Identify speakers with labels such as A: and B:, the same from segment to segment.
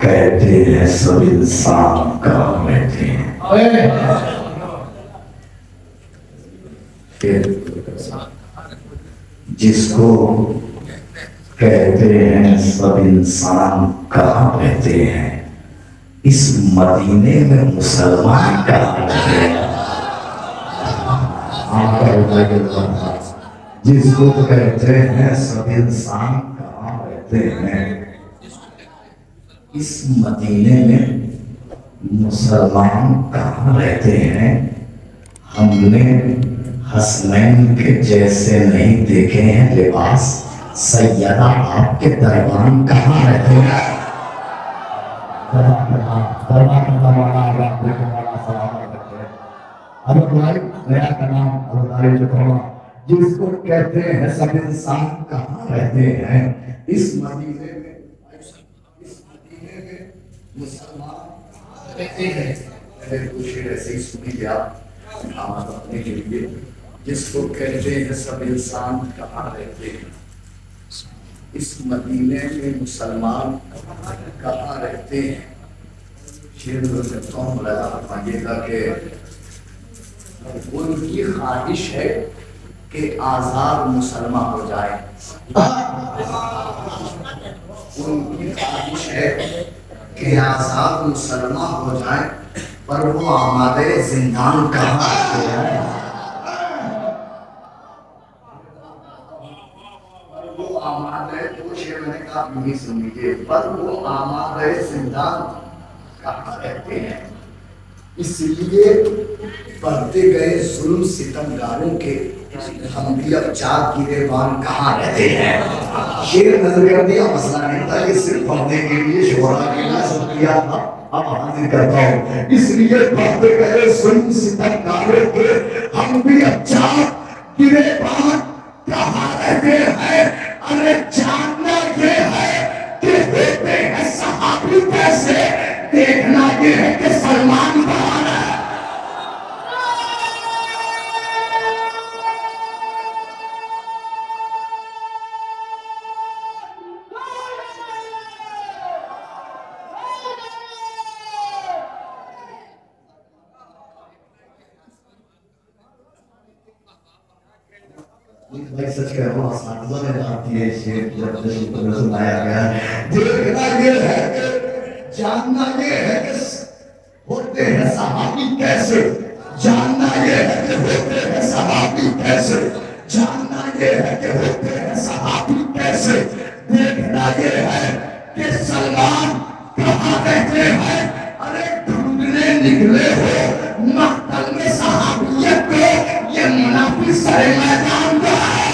A: कहते हैं सब इंसान कहाँ रहते हैं। फिर जिसको कहते हैं सब इंसान कहाँ रहते हैं, इस मदीने में मुसलमान कहाँ रहते हैं। जिसको कहते हैं सब इंसान कहाँ रहते हैं, इस मदीने में मुसलमान कहाँ रहते हैं। हमने हसनैन के जैसे नहीं देखे हैं लिबास, सैयदा आपके दरबान कहाँ रहते हैं। जिसको कहते हैं सब इंसान कहाँ रहते हैं, इस मदीने में मुसलमान रहते हैं। कुछ ऐसे ही सुनिए आप अपने के लिए। जिसको कहते हैं सब इंसान कहाँ रहते हैं, इस मदीने में मुसलमान कहाँ रहते हैं। शेर मांगेगा कि उनकी ख्वाहिश है कि आजाद मुसलमान हो जाए। उनकी ख्वाहिश है कि आजाद मुसलमान हो जाए, पर वो हमारे जिंदान कहाँ है। वो हमारे तो शेर मैंने कहा नहीं सुनिए, पर वो हमारे जिंदान कहाँ रहते हैं। इसलिए बढ़ते गए जुल्म सितमगारों के हम भी अब चाक गिरेबान कहाँ रहते हैं। शेर नजर कर दिया, मसला नहीं था, ये सिर्फ पढ़ने के लिए शोरा के लिए सब किया था। अब हाजिर करता हूँ, इसलिए बढ़ते गए जुल्म सितमगारों के हम भी अब चाक गिरेबान कहाँ रहते हैं। अरे जानना ये है कि होते हैं सहाबी कैसे, देखना ये है कि सलमान कहाँ है। भाई सच कह रहा हूँ, साधुओं ने बात की है शेर जब सुनाया गया। देखना ये है कि जानना ये है कि होते हैं सहाबी कैसे, जानना ये है कि होते हैं सहाबी कैसे, जानना ये है कि होते हैं सहाबी कैसे, देखना ये है कि सलमान कहाँ रहते हैं। अरे ढूंढने निकले हो मक्तल में सहाबियत को, ये मुनाफिक सारे मैदान का है।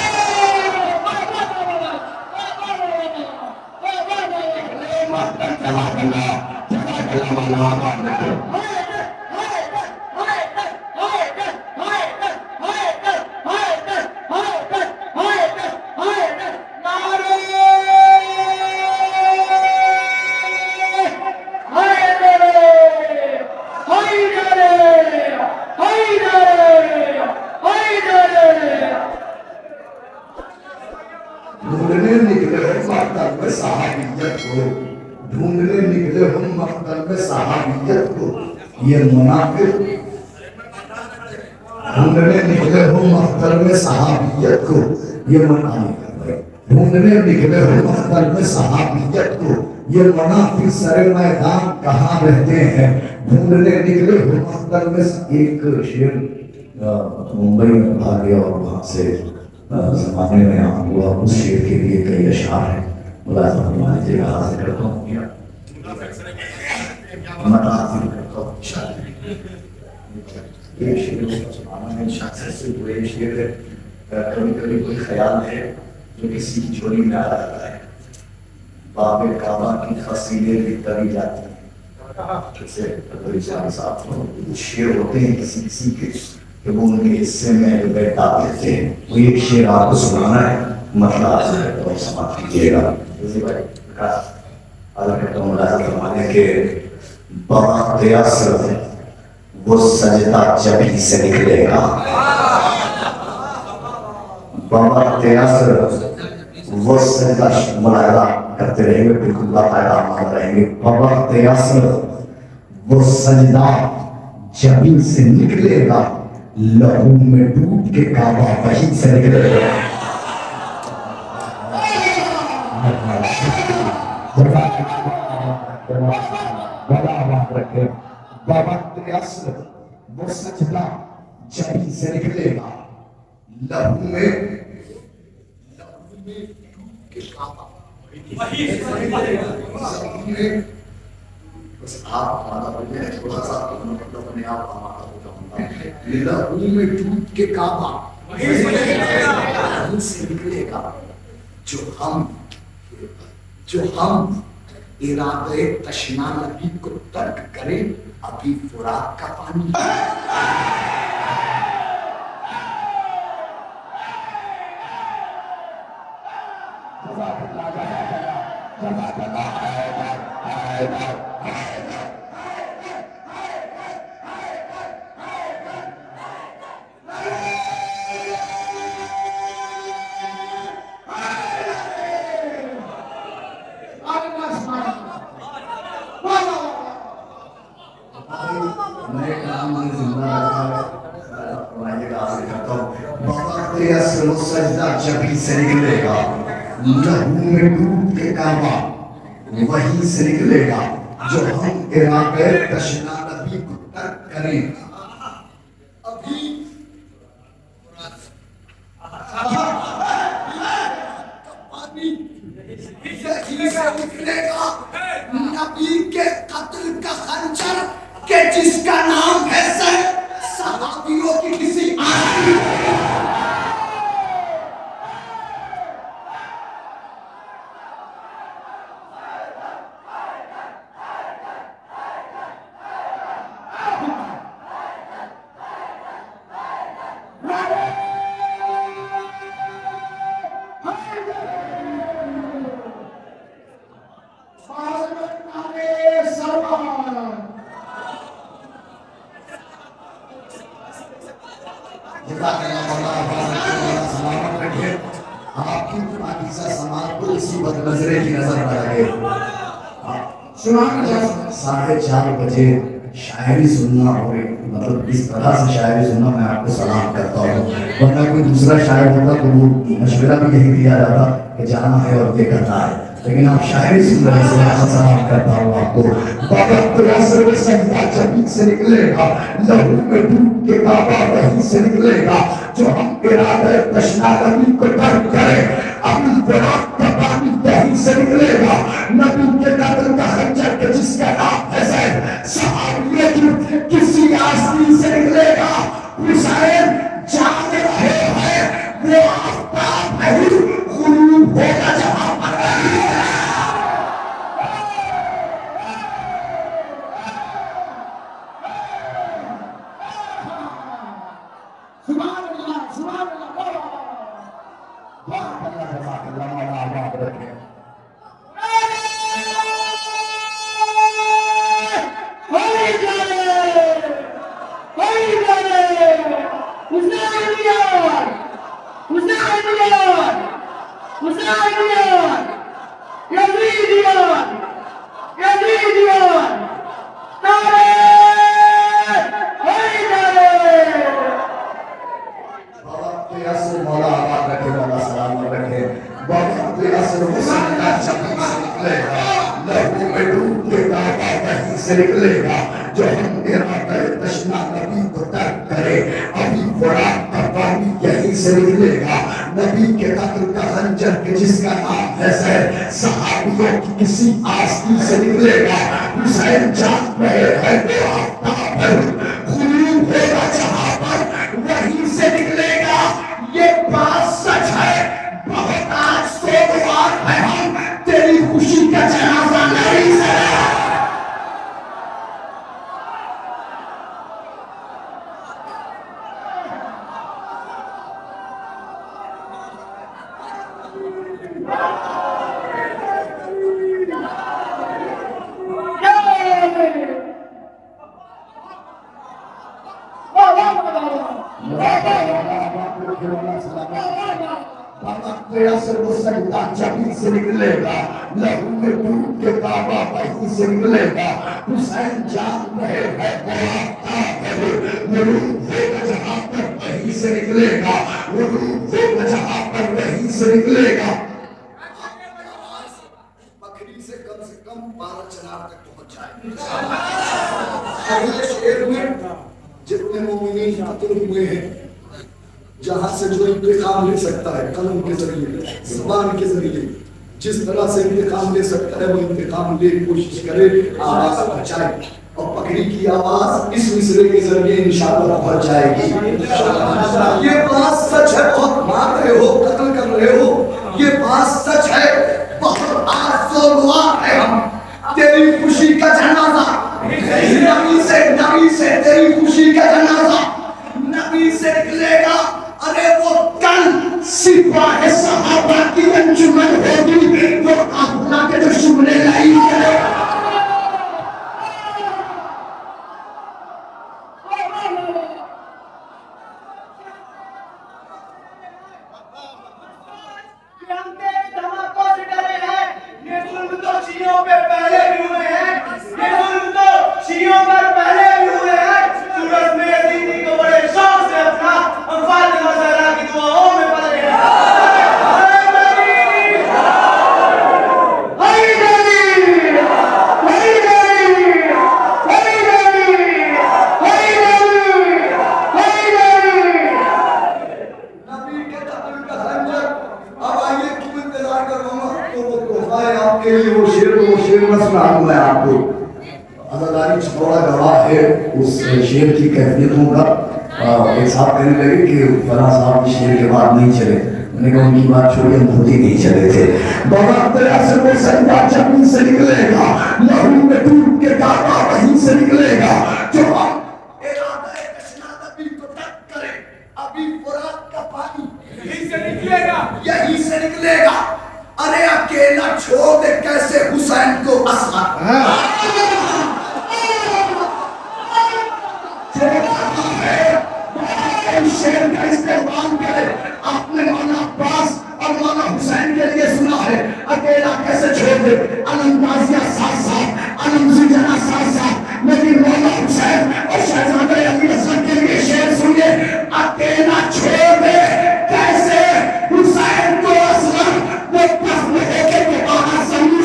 A: ढूंढने निकले हो मक्तल में सहाबियत को, ढूंढने निकले हो मक्तल में सहाबियत को, ये मुनाफिक। ढूंढने निकले हो मक्तल में सहाबियत को, ये ढूंढने निकले हो मक्तल में सहाबियत को, ये मुनाफिक सरे मैदान कहाँ रहते हैं। ढूंढने निकले हो मक्तल में। एक शेर मुंबई में भाग गया और वहां से जमाने में आम हुआ, उस शेर के लिए कई अशार है। मुलाज़िम फरमाइएगा, हाजिर करता हूँ ये शेर है। कभी कभी कोई ख्याल है जो किसी की झोली में आ जाता है, बाबे काबा की फसीलें भी तरी जाती हैं। जैसे साहब शेर होते हैं किसी किसी के, कि वो उनके हिस्से में बैठा देते हैं। वो एक शेर आपको सुनाना है, मतलब और समाप्त कीजिएगा। के वो सजदा जब ही से निकलेगा, वो सजदा मुलायदा करते रहेंगे, बिल्कुल बाकायदा रहेंगे। वक्त असर वो सजदा जमीन से निकलेगा, लहू में डूब के काबा वहीं से निकलेगा। वक्त असर वो सजदा जमीन से निकलेगा, लहू में के काबा बस आप हमारा बोलिए, थोड़ा सा मतलब अपने आप हमारा लहू में डूब के काबा वहीं से निकलेगा। जो हम इरादे तशना नबी को तर्क करें, अभी फुरात का पानी सजदा जभी से निकलेगा, लहू में डूब के काबा वहीं से निकलेगा। जो हम इरादे तशना नबी को तर्क करें, अभी पानी यहीं से निकलेगा। नबी के कत्ल का खंजर के जिसका नाम है सर, सहाबियों की किसी आदमी आपकी पाकिज़ा समाज को इसी बदनजरे की नजर न लगे। 4:30 बजे शायरी सुनना हो, मतलब इस तरह से शायरी सुनना, मैं आपको सलाम करता हूँ। वरना कोई दूसरा शायर होता तो वो मशवरा भी यही दिया जाता कि जाना है और ये करना है, लेकिन आप शायरी सुन रहे हैं, मैं सलाम करता हूँ आपको। सजदा जमीन से निकलेगा, लहू में डूब के काबा वहीं से निकलेगा। जो हम इरादे तशना नबी को तर्क करें, अभी फुरात का पानी वहीं से निकलेगा। नबी के कत्ल का खंजर के जिसका नाम है ज़ैद, सहाबियों की किसी आस्तीन से निकलेगा। हुसैन जान रहे हैं वो आफ्ताब नहीं, गुरूब होगा जहां पर निकलेगा। जो हम इरादे तशना नबी को तर्क करे, अभी फुरात का पानी यहीं से निकलेगा। नबी के कत्ल का खंजर के जिसका नाम है ज़ैद, सहाबियों की किसी आस्तीन से निकलेगा। हुसैन जान रहे हैं वो आफ्ताब है, गुरूब होगा जहां पर वहीं से निकलेगा। ये बात सच है, बहुत आज सोमवार है, हम तेरी खुशी का जनाजा नहीं सरा। जमीन से निकलेगा, लहू में डूब के काबा वहीं से निकलेगा। हुसैन जान रहे हैं वो रूप होगा जहां पर वहीं से निकलेगा, वो रूप होगा जहां पर वहीं से निकलेगा। बकरी से कम 12 चनार तक पहुंच जाए। अगले शेर में जितने मोमिनीन कत्ल हुए हैं, जहां से जो इंतकाम ले सकता है कलम के जरिए, जुबान के जरिए, जिस तरह से इंतकाम ले सकता है वो इंतकाम ले, कोशिश करे, आवाज पहुंचाए। और पकड़ी की आवाज इस मिसरे के जरिए इंशाअल्लाह पहुंच जाएगी। ये बात सच है, बहुत मार रहे हो, कत्ल कर रहे हो, ये बात सच है, बहुत आरज़ू है हम तेरी खुशी का जनाजा, नबी से तेरी खुशी का जनाजा नबी से निकलेगा। अरे वो कल सिपाही सहाबा की अंजुमन होगी, वो अल्लाह के दुश्मन लाई करेगा। शेर की कैफियतों का एक साहब कहने लगे कि फला साहब शेर के बाद नहीं चले। मैंने कहा उनकी बात छोड़िए, हम खुद ही नहीं चले थे। जमीन से निकलेगा, लहू में डूब के काबा वहीं से निकलेगा। जो अभी फुरात का पानी यहीं से निकलेगा। अरे अकेला छोड़ दे कैसे हुसैन को असला शेर का इस्तेमाल करे। आपने मौलाना अब्बास और मौलाना हुसैन के लिए सुना है, अकेला कैसे छोड़ दे, अलम गाजिया साथ साथ, अलम जुजना साथ साथ, लेकिन मौलाना हुसैन और शहजादे अली असगर के लिए शेर सुनिए, अकेला छोड़ दे कैसे हुसैन को असगर वो पसंद है कि दोबारा समझ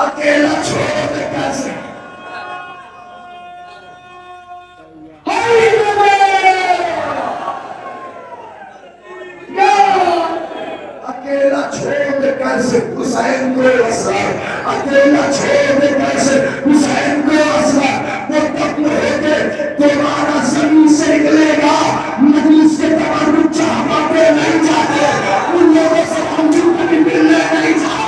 A: अकेला छोड़ दे कैसे। अकेला छोड़ दे कैसे हुसैन को असर, अकेला छोड़ दे कैसे हुसैन को असर। वो दफन होके दोबारा जमीन से निकलेगा। मजलिस के तमाम चाहवा पे नहीं जाते, उन लोगों से हम कभी मिलने नहीं जाते।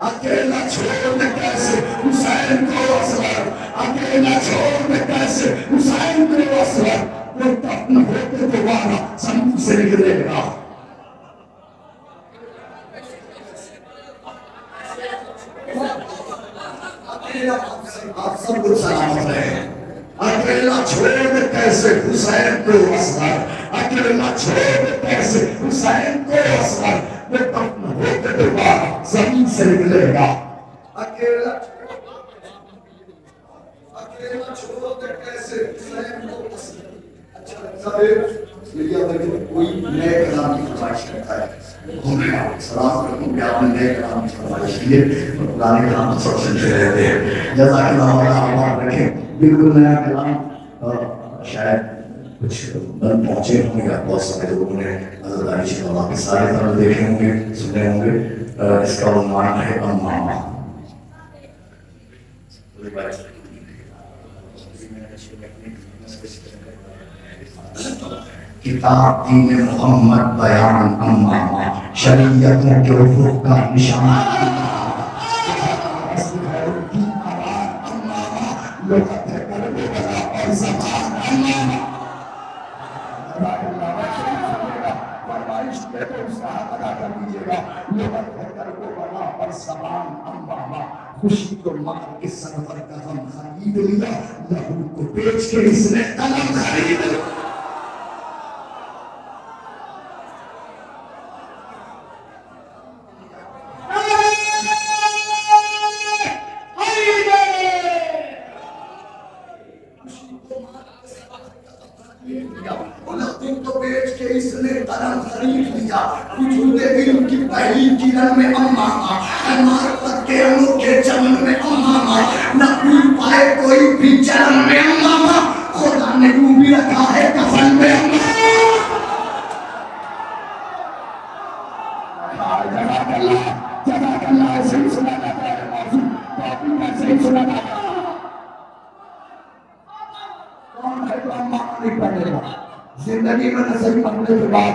A: अकेला छोड़ दे कैसे हुसैन को असर, अकेला छोड़ दे कैसे हुसैन को असर। वो दफन होते दोबारा जमीन से निकलेगा। आप सब कुछ सलामत रहे। अकेला छोड़ कैसे हुसैन को असगर, अकेला छोड़ कैसे हुसैन को असगर, वो दफन होते हुआ जमीन से निकलेगा। अकेला छोड़ कैसे हुसैन को असगर। अच्छा लगता है मीडिया में कोई नए कलाम की फरमाइश करता है, सलाम करूँ कि आपने नए कलाम की फरमाइश की है, पुराने कलाम सब सुनते रहते हैं। जज़ाकल्लाह रखें, बिल्कुल नया कलाम शायद कुछ बन पहुंचे होंगे, बहुत सारे लोगों ने अज़रदारी शिकवा के सारे तरह देखे होंगे, सुने होंगे। इसका उन्वान है अम्मा। किताब दीन मोहम्मद बयान अम्मा, शरीयतों के उफ़ुक़ का निशान खुशी को मार के सरवर का हम खरीद लिया, लहू को बेच के इसने कलम खरीद लिया। तो बेच के इसने कलम खरीद लिया। वजूदे इल्म की पहली किरण में अम्मा, मार्फत के अनोखे चमन में अम्मा, न भूल पाए कोई भी चलन में अम्मा, खुदा ने यूं भी रखा है कफन में अम्मा। कौन है जो अम्मा नहीं पढ़ेगा जिंदगी में? न सही पढ़ने के बाद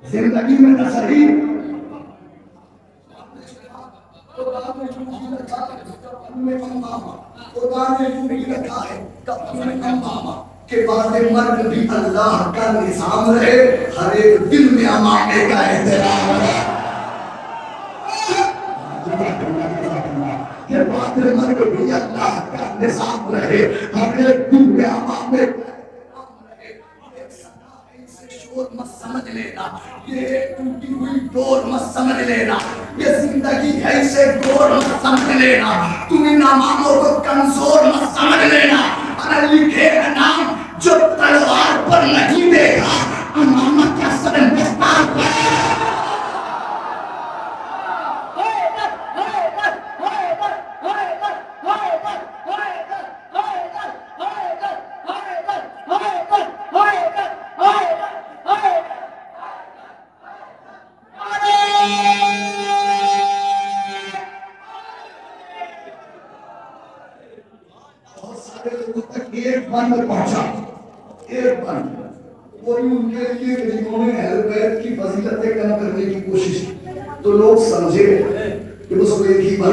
A: जिंदगी में न सही के बाद मर्द भी अल्लाह का निजाम रहे, हर एक दिल में अमाने का एहतराम रहे। के बाद मर्द भी अल्लाह का निजाम रहे, हर एक दिल में अमाने मत समझ लेना, ये टूटी हुई डोर मत समझ लेना, ये जिंदगी है इसे गोर मत समझ लेना, तुम इन अमामों को कमजोर मत समझ लेना। अरे लिखे है नाम जो तलवार पर नहीं देखा, अमामा क्या सर मुख्तार पर। एक बन पहुंचा, एक बन कोई उनके लिए गरीबों में अहल-ए-बैत की फजीलतें कम करने की कोशिश की तो लोग समझे कि उसको एक ही बन,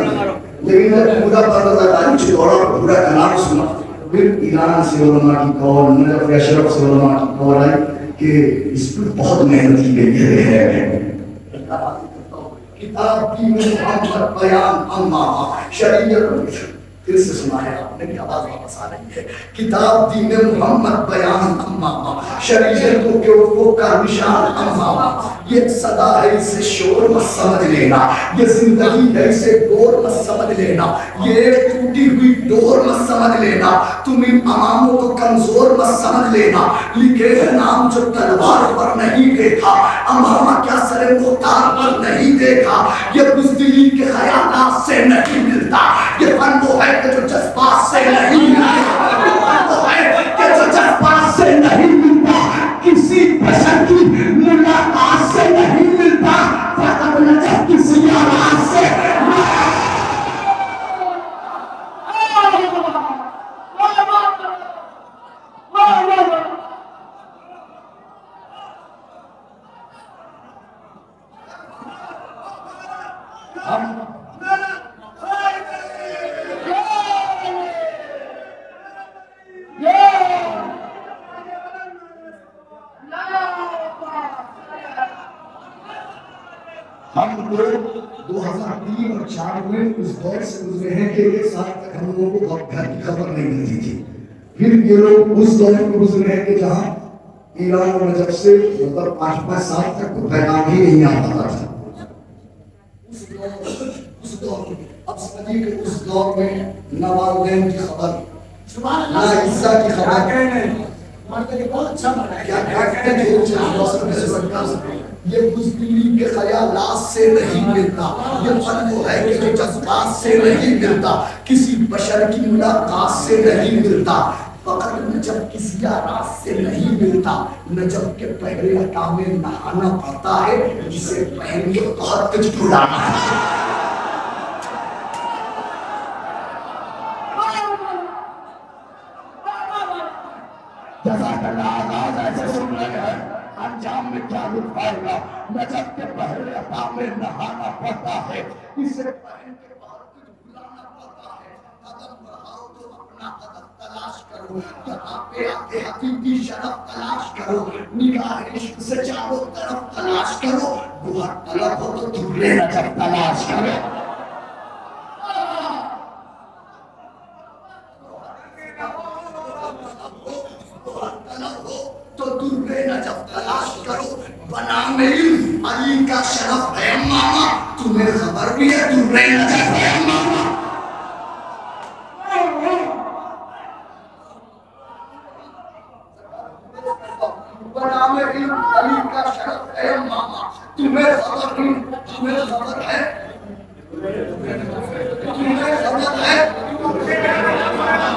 A: लेकिन जब पूरा पर्वताकारी चितौड़ा पूरा कलाम सुना, फिर ईरान से उलमा की कौल, नजफ अशरफ से उलमा की कौल आई कि इस पर बहुत मेहनत की गई है। किताब की मोहम्मद बयान अम्मा, शरीयत फिर से सुना है आपने कि आवाज वापस आ रही है। किताब दीन मोहम्मद बयान अम्मा, शरीयतों के उफ़ुक़ का निशान अम्मा, ये सदा है इसे शोर मत समझ लेना, ये जिंदगी है इसे गोर मत समझ लेना, ये टूटी हुई डोर मत समझ लेना, तुम इन अमामों को कमजोर मत समझ लेना। लिखे है नाम जो तलवार पर नहीं देखा, अमामा क्या सरे मुख्तार पर नहीं देखा, ये बुज़दिली के ख़यालात से नहीं मिलता, ये फन वो है कि जो जज्बात से नहीं मिलता, वो है कि जो जज्बात से नहीं मिलता, किसी बशर की मुलाकात से नहीं मिलता, फ़कत नजर किसी आवाज़ से। हम लोग 2003 और 4 में इस दौर से गुजरे हैं कि एक साल तक हम लोगों को घर की खबर नहीं मिलती थी। फिर ये लोग उस दौर में गुजरे हैं कि जहाँ ईरान और नजफ से मतलब 5-5 साल तक पैगाम ही नहीं आ पाता था। उस दौर में अब समझिए कि उस दौर में न वालिदैन की खबर, न ईसा की खबर, बहुत अच्छा ये बुज़दिली के ख्यालात से नहीं मिलता, ये फन वो है कि जो जज्बात से नहीं मिलता, किसी बशर की मुलाकात से नहीं मिलता, फकत नजब की ज़ियारत से नहीं मिलता। नजब के पहले अता में नहाना पड़ता है, जिसे पहन के बहुत कुछ भुलाना है। अंजाम में क्या दिखाएगा? नजब के पहले अता में नहाना पड़ता है, इसे पहन के बहुत कुछ भुलाना पड़ता है। कदम बढ़ाओ तो अपना कदम तलाश करो, यहाँ पे आके हकीकी शरफ तलाश करो, निगाह इश्क से चारों तरफ तलाश करो, बहुत तलब हो तो दूल्हे नजब तलाश करो। तो दूल्हे नजब तलाश करो, बना में अली का शरफ है मामा, तुम्हें खबर भी है दूल्हे नजब है मामा। बना में अली का शरफ है मामा, तुम्हें खबर है, तुम्हें खबर है, तुम्हें खबर है,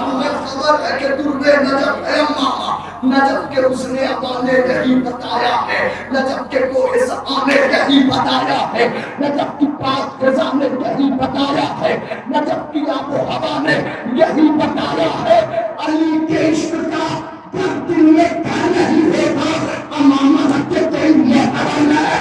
A: तुम्हें खबर है कि दूल्हे नजब है मामा। नजब के उसने अबाने यही बताया है, नजब के कोहे सफा ने यही बताया है, नजब की पाक फिजा ने यही बताया है, नजब की आबो हवा ने यही बताया है। अली के इश्क का दिल में क्या नहीं होगा, अमामा रखे कोई मोहब्बत नहीं।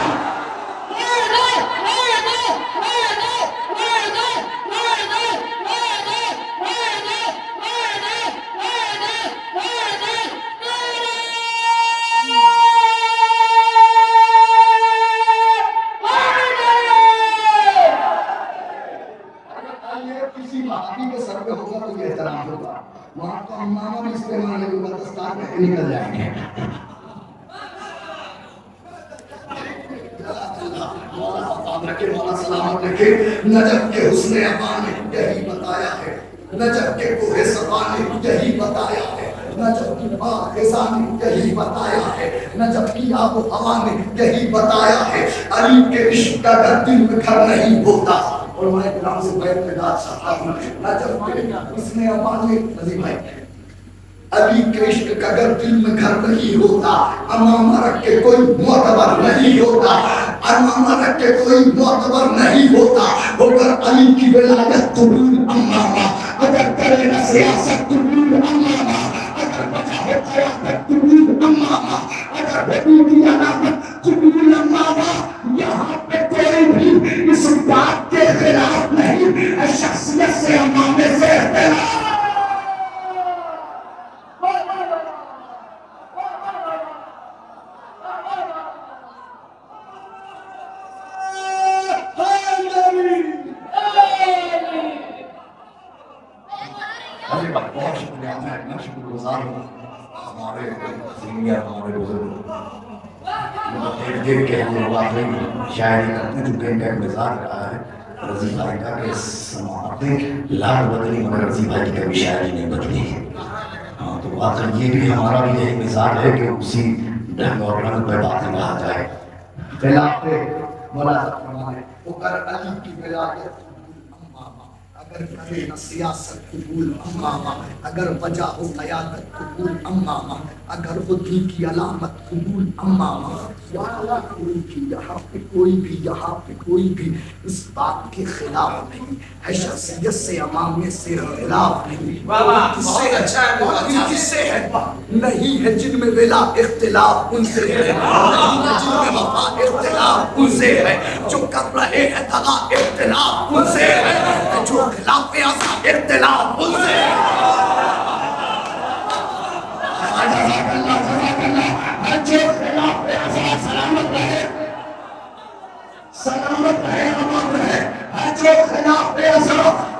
A: वहां तो अम्मा भी इस्तेमाल निकल जाएंगे। नजब के हुस्ने अमा ने यही बताया है, नजब के कोहे सफा ने यही बताया है, नजब की बाखिजा ने यही बताया है, नजब की आबो हवा ने यही बताया है। अली के इश्क का दिल में घर नहीं होता, और मैं नाम से बैठ में गा सकता हूँ। नजब के उसने अमाने नजीब भाई, अली के इश्क का अगर दिल में घर नहीं होता, अमामा रख के कोई मोतबर नहीं होता, अमामा रख के कोई मोतबर नहीं होता। अगर अली की विलायत कबूल अमामा, अगर करे न सियासत कबूल अमामा, अगर बचा हो क़यादत कबूल अमामा, अगर बेटी की अनामत कबूल अमामा। यहाँ पे कोई भी इस बात के खिलाफ नहीं, शख्सियत से अमामे से इख्तिलाफ। बहुत शुक्रिया, मैं इतना शुक्रगुजार हूँ हमारे सीनियर, हमारे बुजुर्ग देख देख के हम लोग वाकई शायरी करते हैं, चूँकि इनका इंतजार रहा है रजी भाई का कि समाप्ति लाल बदली मगर रजी भाई की कभी शायरी नहीं बदली। हाँ, तो वाकई ये भी हमारा भी यही मिजाज है कि उसी ढंग और रंग पर बातें कहा जाए। अली की विलायत अगर करे न सियासत कबूल अम्मामा, अगर वजह हो क़यादत कबूल अम्मामा, अगर खुदी की अलामत कबूल अम्मामा। कोई भी यहाँ पे कोई भी यहाँ पे कोई भी इस बात के खिलाफ नहीं है, शख्सियत से अमामे से खिलाफ नहीं। किससे अच्छा है, बहुत अच्छा किससे है, नहीं है जिनमें वेला इख्तिलाफ उनसे है, नहीं है जिनमें वफा इख्तिलाफ उनसे है, जो कर रहे हैं दगा इख्तिलाफ उनसे है, जो खिलाफ इख्तिलाफ उनसे है। जो खिलाफ सलामत रहे, सलामत रहे, अमन रहे, जो खिलाफ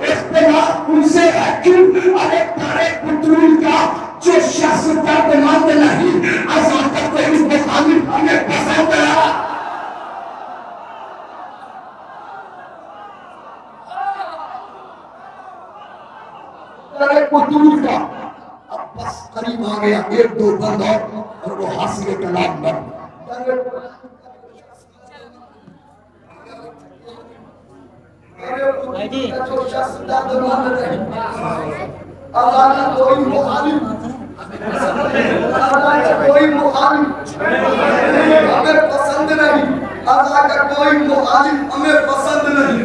A: इख्तिलाफ उनसे है। आ गया, एक दो बंद और वो हासिल कलाम बंद। अल्लाह का कोई मुखालिफ, अल्लाह का कोई मुखालिफ हमें पसंद नहीं, अल्लाह का कोई मुखालिफ हमें पसंद नहीं।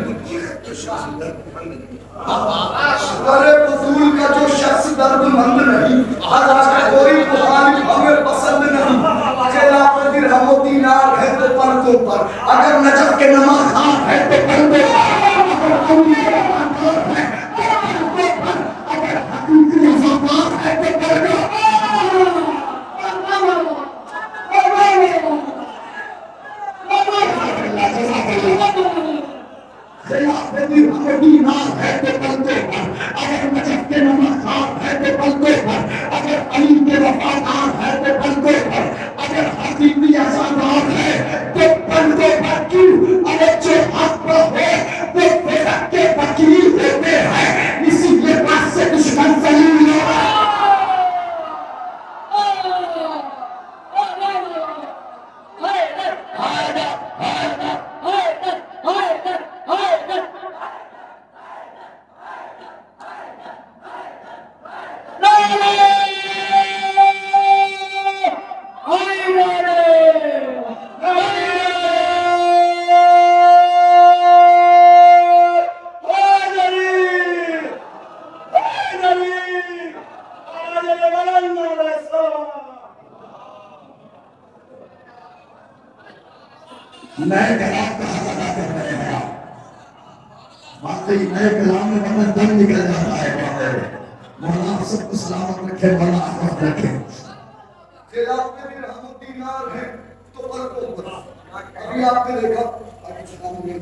A: अरे फजूल का जो शख्स दर्दमंद नहीं, अल्लाह का कोई मुखालिफ हमें पसंद नहीं। खिलाफत दिरहम दीनार है तो पर्दों पर, अगर नजफ के नमक खान है तो पर्दों पर, नए कलाम में वरना दम निकल जाता है। मौला आप सबको सलामत रखे, मौला आफत रखे। खिलाफत भी रहमतुल्लाह है तो पर्दों पर। अभी आपने देखा पाकिस्तान में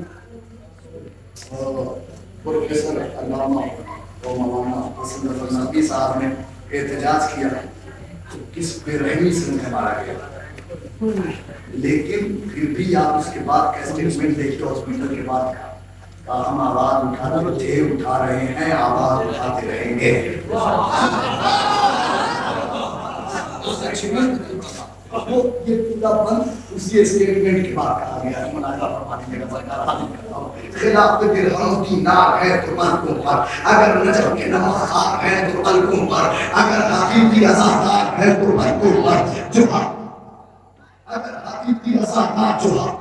A: प्रोफेसर अल्लामा और मौलाना हसन नकवी साहब ने एहतजाज किया तो किस बेरहमी से उन्हें मारा गया, लेकिन फिर भी आप उसके बाद का स्टेटमेंट देखिए हॉस्पिटल के बाद का, हम आवाज उठाते थे, उठा रहे हैं, आवाज उठाते रहेंगे। वो ये पूरा बंद उसी स्टेटमेंट के बाद कहा गया। खिलाफत दिरहम दीनार है तो पर्दों पर, अगर नजर के नमक है तो पलकों पर, अगर हकीकी अज़ादार है तो पर्दों पर, जो अगर हकीकी अज़ादार जो हक़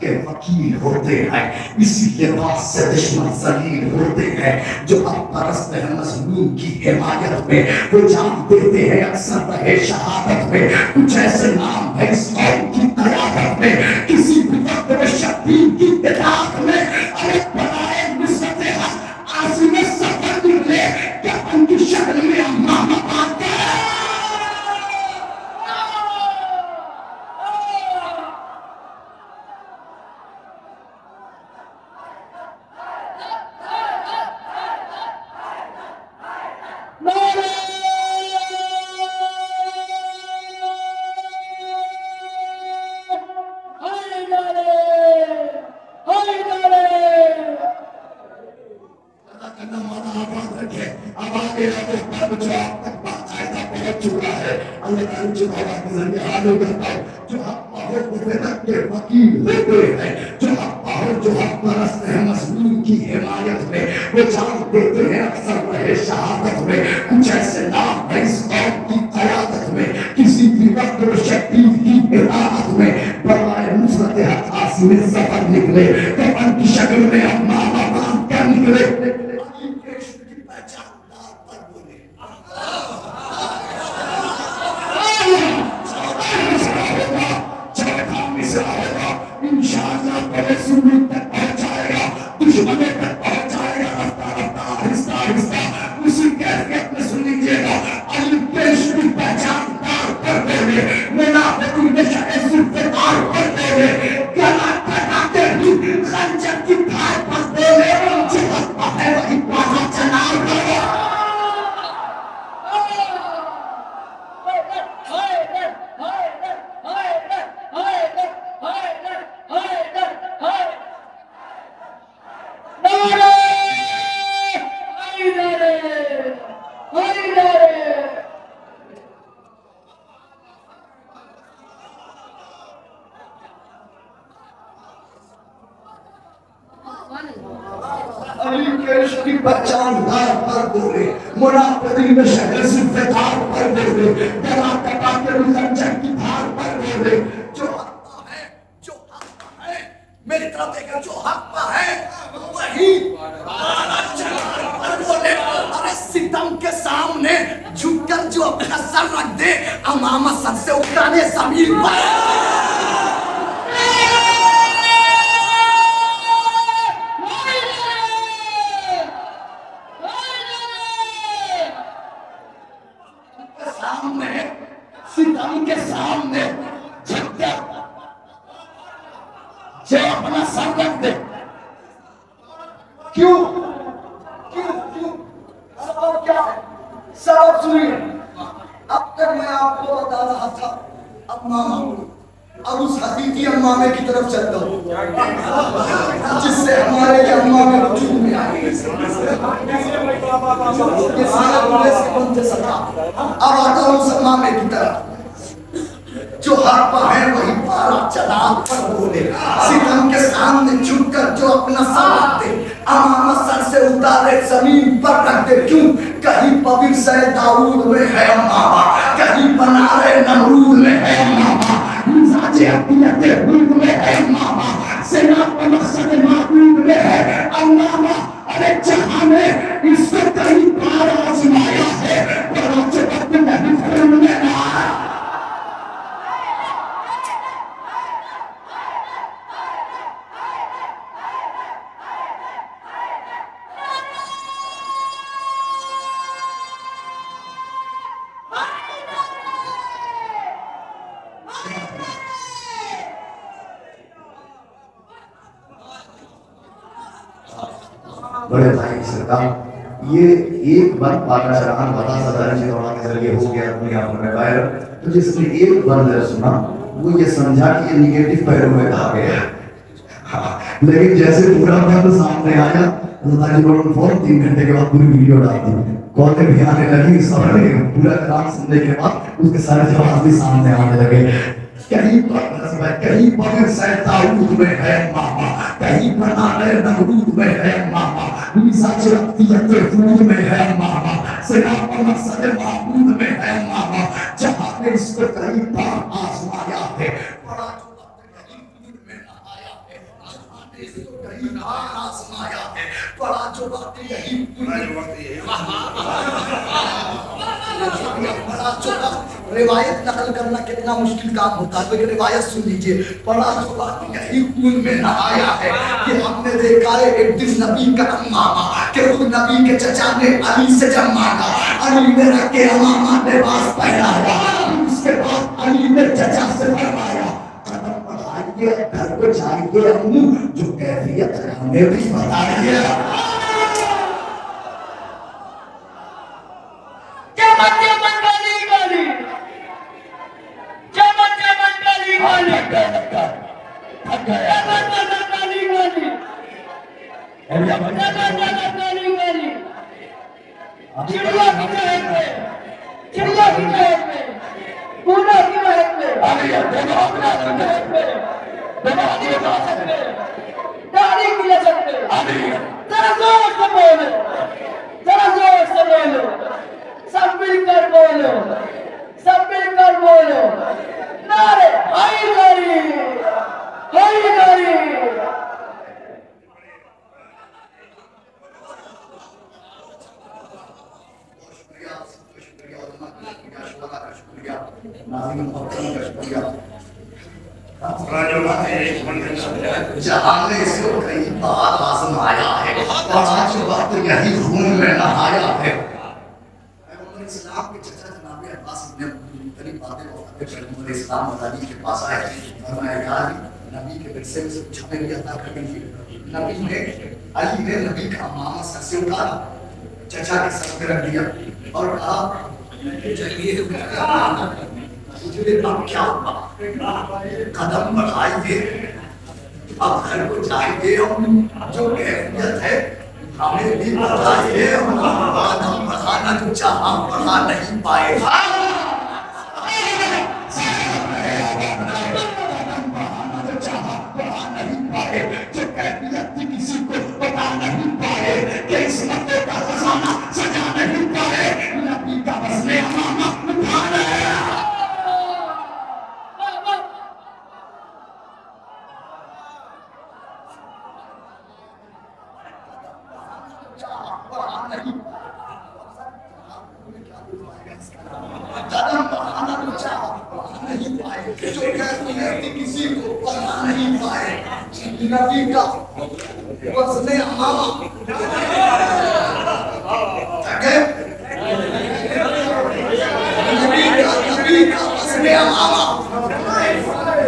A: के वकील होते हैं, इसी लिबास से दुश्मन ज़लील होते हैं। जो हक़ परस्त है मज़लूम की हिमायत में, वो जान देते हैं अक्सर रहे शहादत में। कुछ ऐसे नाम है इस कौम की क़यादत में, किसी भी वक्त में शब्बीर की इताअत में। अरे बनाए नुसरत हक़ आज़िम सफ़र निकले, क्या उनकी शक्ल में अम्मा आते हैं। वो जान देते हैं अक्सर रहे शहादत में। कुछ ऐसे नाम है इस कौम की क़यादत में, किसी भी वक्त शक्ति की इताअत में। बराए नुसरत हक़ आज़िम सफ़र निकले, तो उनकी शक्ल में अम्मा बाप क्या निकले। अली के की पहचान दार पर बोले, मुनाफिकीन में शहर से बेदार पर बोले, डरा कटा के रंजन की धार पर बोले। जो हक है, जो हक है, मेरी तरफ देखकर जो हक है वही पर बोले। अरे सितम के सामने झुककर जो अपना सर रख दे, अमामा सर से उठाने जमीन पर। सितम के सामने झुककर जो अपना सर रख दे, क्यों क्यों क्यों सबब क्या है? सबब सुनिए। अब तक मैं आपको बता रहा था अम्मा, अब उस हकीकी अम्मामे की तरफ चलता हूँ जिससे हमारे के अम्मा में वजूद में आई। अब आता हूँ उस अम्मामे की तरफ जो हर पर है वही पारा चला पर बोले। सितम के सामने झुककर जो अपना सर रख दे, अमामा सर से उतारे जमीन पर रख दे। क्यों? कहीं पवित्र से दाऊद में है अम्मामा, कहीं बनारे नमरूद में है अम्मामा, मिजाजे अबीयत हुद में है अम्मामा, सेना पर मकसद महबूब में है अम्मामा। अरे जहां में इससे कहीं पार आजमाया है, पर जब नहीं फिल्म में आया। बड़े भाई सरकार, ये एक बार पाका शरान बता सदर जी दौड़ा के जरिए हो गया दुनिया भर में वायरल। तो जिसने एक बार सुना वो ये समझा कि ये निगेटिव पहलू में कहा गया। हाँ, लेकिन जैसे पूरा बंद सामने आया तो फौरन 3 घंटे के बाद पूरी वीडियो डाल दी। कॉलें भी आने लगी, पूरा काम सुनने के बाद उसके सारे जवाब भी सामने आने लगे। कहीं पर दाऊद में है मामा, कहीं बनारे नमरूद में है मामा, मिजाज अबीयत हुद में है मामा, सेना पर मकसद महबूब में है मामा। जहां पे इसको कहीं पार आजमाया है, बड़ा जो कहीं हुद में आया है, जहां पे इसको कहीं पार आजमाया है, बड़ा जो वक्त यही रिवायत नकल करना कितना मुश्किल काम होता है, लेकिन रिवायत सुन लीजिए। पढ़ा जो बात यही खून में नहाया है कि हमने देखा है एक दिन नबी का अम्मामा कि वो नबी के चचा ने अली से जब मांगा, अली ने रख के अम्मामा लिबास पहनाया, उसके बाद अली ने चचा से फरमाया घर को जाइए अम्मू, जो कैफियत है हमें भी बताइए। सब मिलकर बोलो नारे हैदरी हैदरी। जहां ने इसको कई बार आजमाया है, पांच वक्त यही खून में नहाया है। इस्लाम के चचा जनाब अब्बास इब्न मुत्तलिब बातें इस्लाम मदानी के पास आए, फरमाया यार नबी के विरसे में से कुछ हमें भी अता कर दीजिए। नबी ने अली ने नबी का मामा सर से उतारा, चचा के सर पे रख दिया और कहा चलिए मुझे अब क्या कदम बढ़ाइए, अब घर को जाइए, जो कैफियत है हमें भी बताइए। कदम बढ़ाना जो चाहा बढ़ा नहीं पाएगा। जो कैफियत किसी को बता नहीं पाए, जो कहती है कि किसी को पढ़ा नहीं पाए, नबी का वज़्न अमामा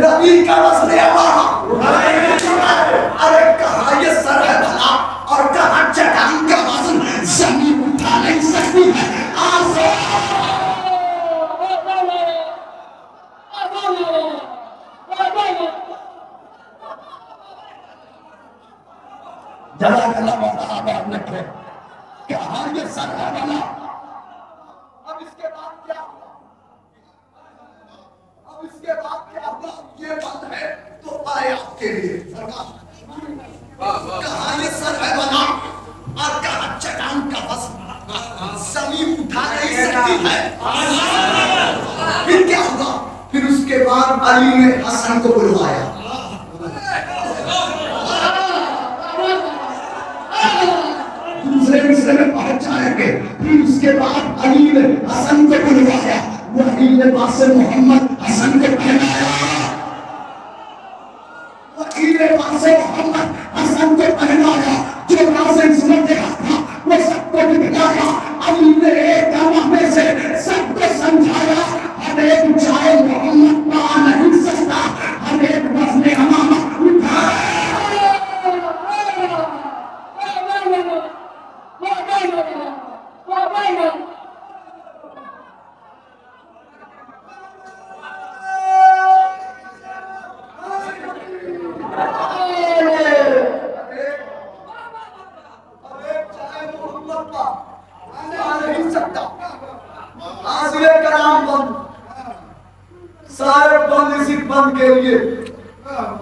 A: नबी का वज़्न अमामा, अरे कहाँ ये सर है भला और कहाँ चट्टान का वज़न, ज़मीन उठा नहीं सकती है। जला गला कहाँ ये सर है भला। अब इसके बाद क्या हुआ? अब इसके बाद क्या हुआ? ये बात है तो आए आपके लिए सरकार, कहाँ ये सर है भला और कहाँ चट्टान का वज़न, ज़मीन उठा नहीं सकती है। फिर क्या हुआ? फिर उसके बाद अली ने हसन को बुलवाया। दूसरे मिसरे में पहुंच जाएंगे। फिर उसके बाद अली ने हसन को बुलवाया, वही लिबास मोहम्मद हसन को पहनाया, वही लिबास मोहम्मद हसन को पहनाया। जो नाज़िम सुन देखा था वो सबको दिखाया। अली ने एक दवा में से सबको समझाया, हर एक चाहे मोहम्मद पा नहीं सकता, हर एक वज़्न अमामा उठा। सारे बंद इसी बंद के लिए,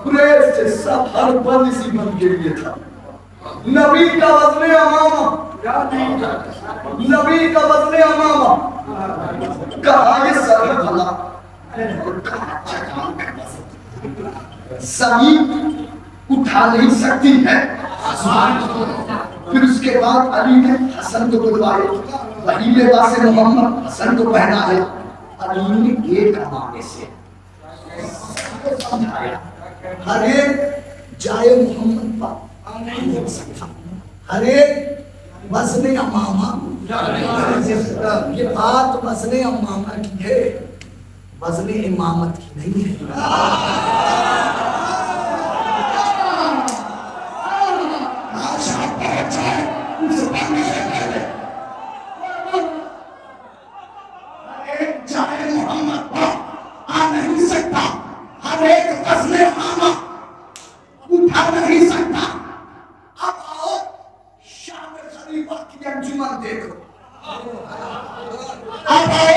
A: कुरैश से सब हर बंद इसी बंद के लिए था। नबी का वज़्न अमामा, नबी का वज़्न अमामा, कहाँ ये सर है भला, ज़मीन उठा नहीं सकती है। फिर उसके बाद अली ने हसन को बुलवाया, वही लिबास मोहम्मद हसन को पहनाया। अली ने एक अमामे से समझाया, हर एक जाए मोहम्मद पर नहीं हो सकता, हर एक वज़्न अमामा। ये बात वज़्न अमामा की है, वज़्न इमामत की नहीं है। उठा नहीं सकता। अब आओ शाम खलीफा की अंजुमन देखो, अब आओ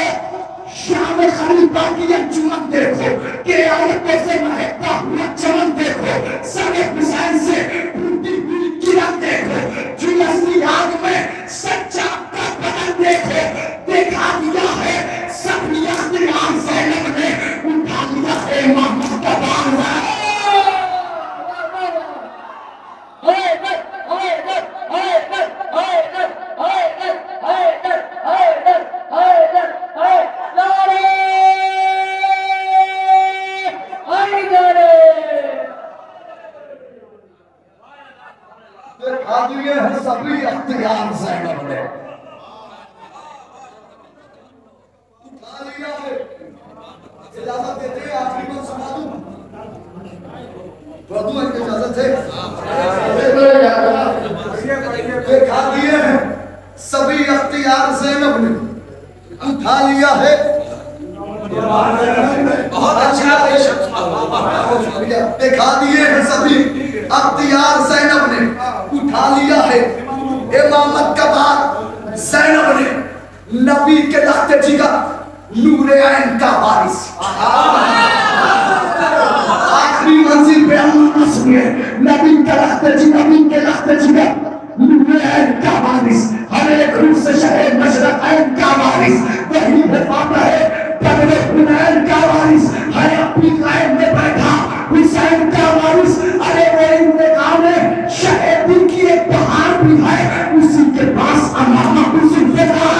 A: शाम खलीफा की अंजुमन देखो, के आयतों से महकता हुआ चमन देखो, सरे हुसैन से फूटी हुई किरण देखो, जुलसी आग में सच्चा का बदन देखो। देखा दिया है सभी अख्तियार ज़ैनब ने, उठा लिया है मोहम्मद का बाज़। सभी अख्तियार ज़ैनब ने उठा लिया है। इजाजत देते हैं आखिरी को सुना दूं, इजाजत है। देखा दिए हैं सभी अख्तियार ज़ैनब ने, उठा लिया है। बहुत अच्छा, देखा दिए हैं सभी अख्तियार ज़ैनब ने, उठा लिया है। इमामत का बाद ज़ैनब ने नबी के लख्ते जिगर नूरे ऐन का वारिस, आखिरी मंजिल पे अम्मा सुनिए, नबी के लख्ते जिगर नूरे ऐन का वारिस, हर एक रूह से शहर मशरक़ ऐन का वारिस, वही है बदले हुनैन का वारिस, है अपनी क़ैम में बैठा हुसैन का वारिस। अरे वो इंतकाम में शहीदी की एक बहार भी है, उसी के पास अमामा उसी पे है।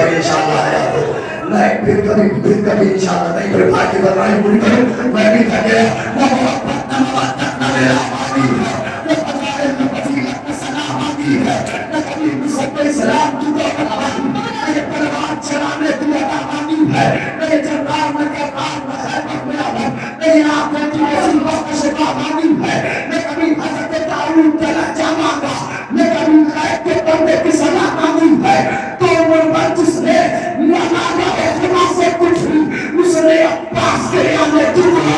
A: कभी इंशाल्लाह आया हो, नहीं फिर कभी इंशाल्लाह नहीं, फिर भाग्य बनाई पूरी करूं। मैं भी थक गया। सलाम की परवान चलाने की है, मेरे जरदार में क्या काम है, मेरी आंखों की मुसीबतों का शिफा मांगी है, मैं कभी हज़रत दाऊद का लहजा मांगा, मैं कभी खैर के बंदे की सलाह मांगी है, तो वो जिसने न मांगा है खुदा से कुछ भी, उसने अब्बास के आने दिया।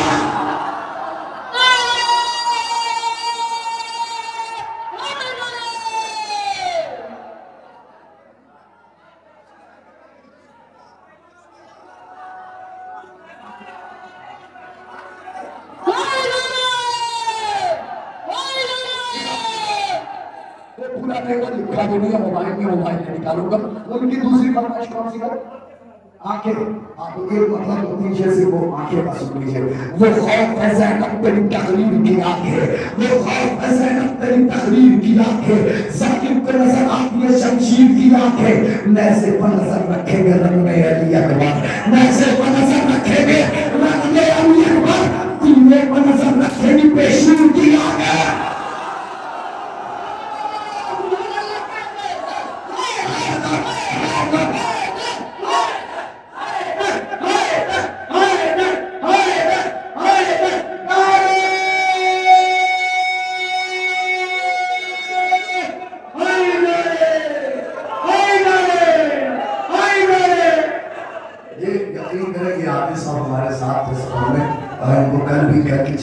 A: मोबाइल निकालूंगा। उनकी दूसरी फरमाइश कौन सी है? आंखें। आप एक मतलब पीछे से वो आंखें का सुन लीजिए। वो खौफ है ज़ैनब तेरी तकरीर की आंखें, वो खौफ है ज़ैनब तेरी तकरीर की आंखें, ज़ालिम को नजर आती है शमशीर की आंखें, नैसे पर नजर रखेंगे रंग में अली अकबर, नैसे पर नजर रखेंगे रंग में अली अकबर, सीने पर नजर रखेंगे पेशूर की आंखें।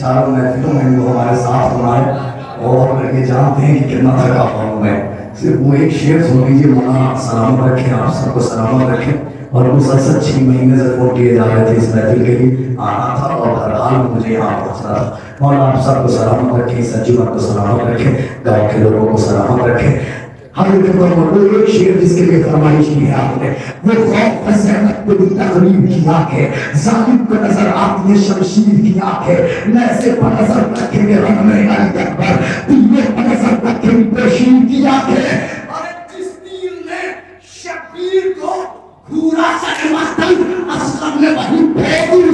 A: चारों महफिलों में वो हमारे साथ हमारे और ये जानते हैं कि कितना थका हूँ मैं। सिर्फ वो एक शेर सुन लीजिए। मौलाना सलामत रखें, आप सबको सलामत रखें। और मुसलसल 6 महीने से फोन किए जा रहे थे इस महफिल के लिए आना था और हर हाल में मुझे यहाँ पहुँचना था। मौलाना आप सबको सलामत रखें, सज्जीवन को सलामत रखें, गाँव के लोगों को सलामत रखें। हर एक शेर जिसके लिए फरमाइश की है आपने, वो खौफ है ज़ैनब तेरी तकरीर की आंखें, ज़ालिम को नजर आती है शमशीर की आंखें, नैसे पर नजर रखेंगे रंग में अली अकबर, दिए पर नजर रखेंगे पेशीर की आंखें। और जिस तीर ने शबीर को घूरा सनमतन असलम ने वही फेंक